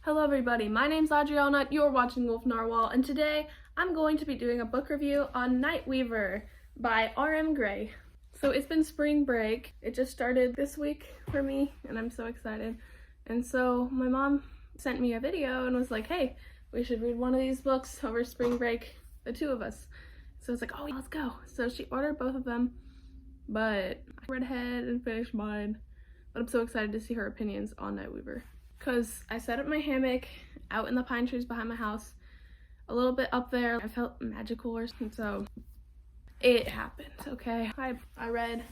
Hello everybody, my name's Adriana, you're watching Wolf Narwhal, and today I'm going to be doing a book review on Nightweaver by R.M. Gray. So it's been spring break, it just started this week for me, and I'm so excited. And so my mom sent me a video and was like, hey, we should read one of these books over spring break, the two of us. So I was like, oh, let's go. So she ordered both of them, but I read ahead and finished mine. But I'm so excited to see her opinions on Nightweaver. Because I set up my hammock out in the pine trees behind my house, a little bit up there. I felt magical or something, so it happened, okay? I read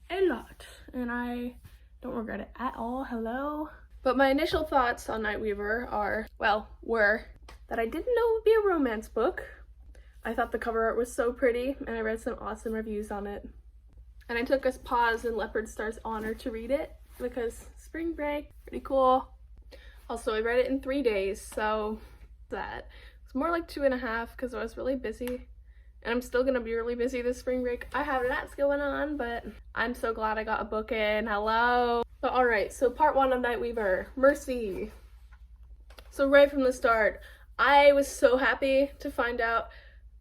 a lot, and I don't regret it at all, hello? But my initial thoughts on Nightweaver were that I didn't know it would be a romance book. I thought the cover art was so pretty, and I read some awesome reviews on it. And I took a pause in Leopard Star's honor to read it, because spring break, pretty cool. Also, I read it in 3 days, so it's more like 2.5 because I was really busy. And I'm still gonna be really busy this spring break. I have lots going on, but I'm so glad I got a book in. Hello! But alright, so part 1 of Nightweaver, Mercy. So right from the start, I was so happy to find out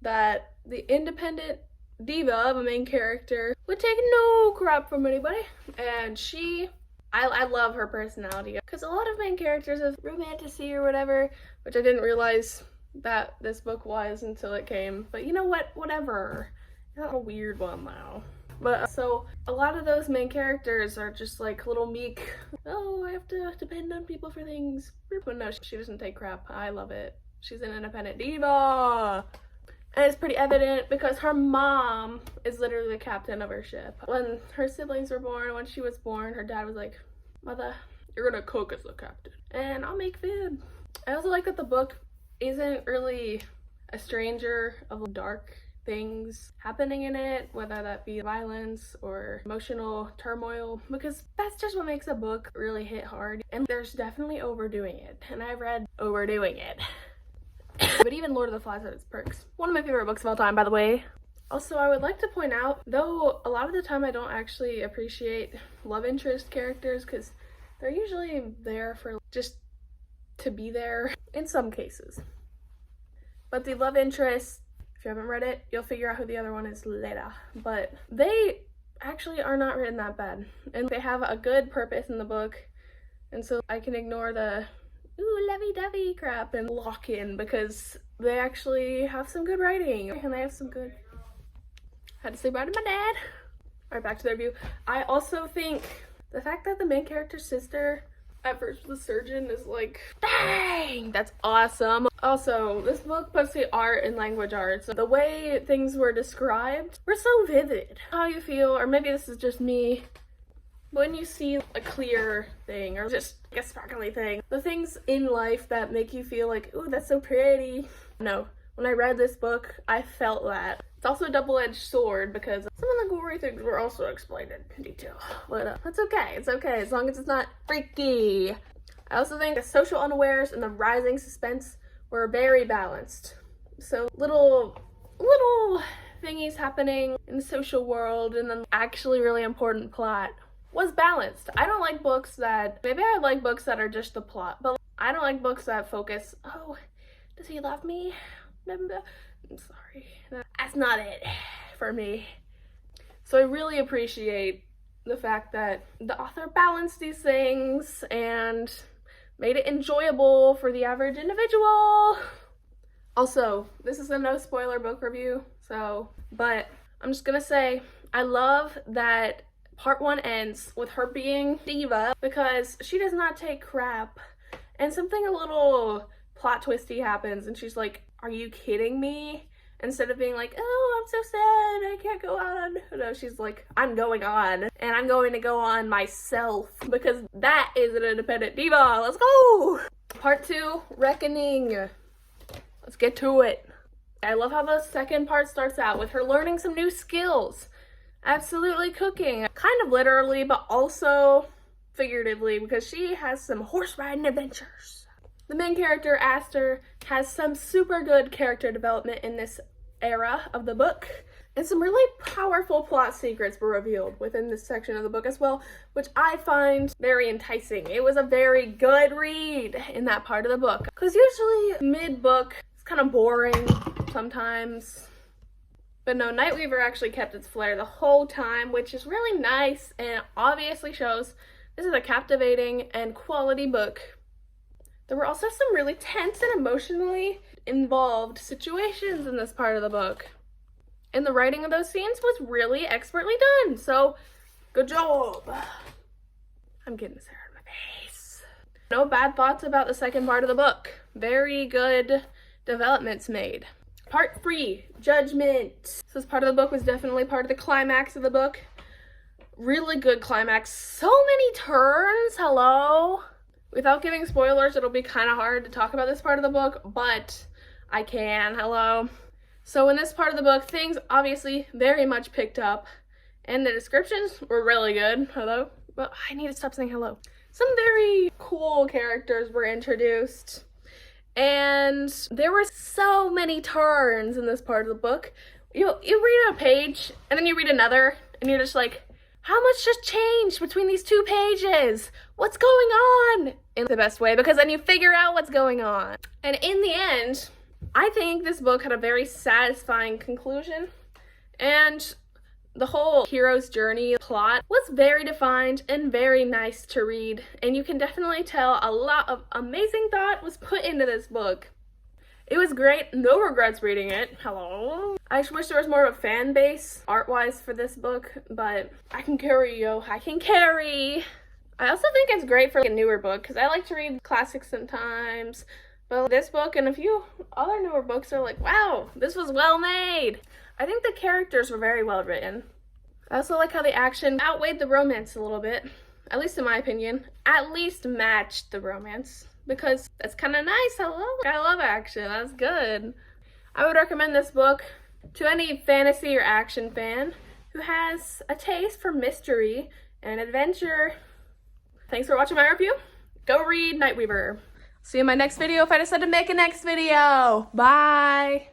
that the independent diva of a main character would take no crap from anybody. And I love her personality, because a lot of main characters have romantasy or whatever, which I didn't realize that this book was until it came. But you know what? Whatever. Not a weird one though. But so a lot of those main characters are just like little meek, oh, I have to depend on people for things. But no, she doesn't take crap. I love it. She's an independent diva. And it's pretty evident because her mom is literally the captain of her ship. When her siblings were born, when she was born, her dad was like, mother, you're gonna cook as the captain, and I'll make food. I also like that the book isn't really a stranger of dark things happening in it, whether that be violence or emotional turmoil, because that's just what makes a book really hit hard. And there's definitely overdoing it, and I've read overdoing it. But even Lord of the Flies has its perks. One of my favorite books of all time, by the way. Also, I would like to point out, though a lot of the time I don't actually appreciate love interest characters because they're usually there for just to be there in some cases. But the love interest, if you haven't read it, you'll figure out who the other one is later. But they actually are not written that bad. And they have a good purpose in the book. And so I can ignore the ooh, lovey-dovey crap and lock in, because they actually have some good writing and they have some good, had to say bye to my dad. All right, back to the review. I also think the fact that the main character's sister at first was a surgeon is like, dang, that's awesome. Also, this book puts the art in language arts. The way things were described were so vivid. How you feel, or maybe this is just me, when you see a clear thing or just a sparkly thing, the things in life that make you feel like, ooh, that's so pretty. No, when I read this book, I felt that. It's also a double-edged sword because some of the gory things were also explained in detail. But that's okay, it's okay, as long as it's not freaky. I also think the social unawares and the rising suspense were very balanced. So little thingies happening in the social world and then actually really important plot was balanced. I don't like books that, maybe I like books that are just the plot, but I don't like books that focus, oh, does he love me? I'm sorry. That's not it for me. So I really appreciate the fact that the author balanced these things and made it enjoyable for the average individual. Also, this is a no spoiler book review, but I'm just gonna say, I love that part 1 ends with her being diva because she does not take crap, and something a little plot twisty happens and she's like, are you kidding me? Instead of being like, oh, I'm so sad, I can't go on. No, she's like, I'm going on, and I'm going to go on myself, because that is an independent diva. Let's go! Part 2, Reckoning. Let's get to it. I love how the second part starts out with her learning some new skills. Absolutely cooking, kind of literally, but also figuratively, because she has some horse riding adventures. The main character, Aster, has some super good character development in this era of the book. And some really powerful plot secrets were revealed within this section of the book as well, which I find very enticing. It was a very good read in that part of the book. Because usually mid-book, it's kind of boring sometimes. But no, Nightweaver actually kept its flair the whole time, which is really nice and obviously shows this is a captivating and quality book. There were also some really tense and emotionally involved situations in this part of the book. And the writing of those scenes was really expertly done, so good job. I'm getting this hair out of my face. No bad thoughts about the second part of the book. Very good developments made. Part 3, Judgment. So this part of the book was definitely part of the climax of the book. Really good climax. So many turns, hello? Without giving spoilers, it'll be kind of hard to talk about this part of the book, but I can, hello? So in this part of the book, things obviously very much picked up, and the descriptions were really good, hello? But I need to stop saying hello. Some very cool characters were introduced, and there were so many turns in this part of the book. You read a page, and then you read another, and you're just like, how much just changed between these 2 pages? What's going on? In the best way, because then you figure out what's going on. And in the end, I think this book had a very satisfying conclusion, and the whole hero's journey plot was very defined and very nice to read, and you can definitely tell a lot of amazing thought was put into this book. It was great, no regrets reading it, hello? I just wish there was more of a fan base, art-wise, for this book, but I can carry, yo, I can carry! I also think it's great for a newer book, because I like to read classics sometimes, but this book and a few other newer books are like, wow, this was well made. I think the characters were very well written. I also like how the action outweighed the romance a little bit, at least in my opinion. At least matched the romance, because that's kind of nice. Hello? I love action, that's good. I would recommend this book to any fantasy or action fan who has a taste for mystery and adventure. Thanks for watching my review. Go read Nightweaver. See you in my next video if I decide to make a next video. Bye!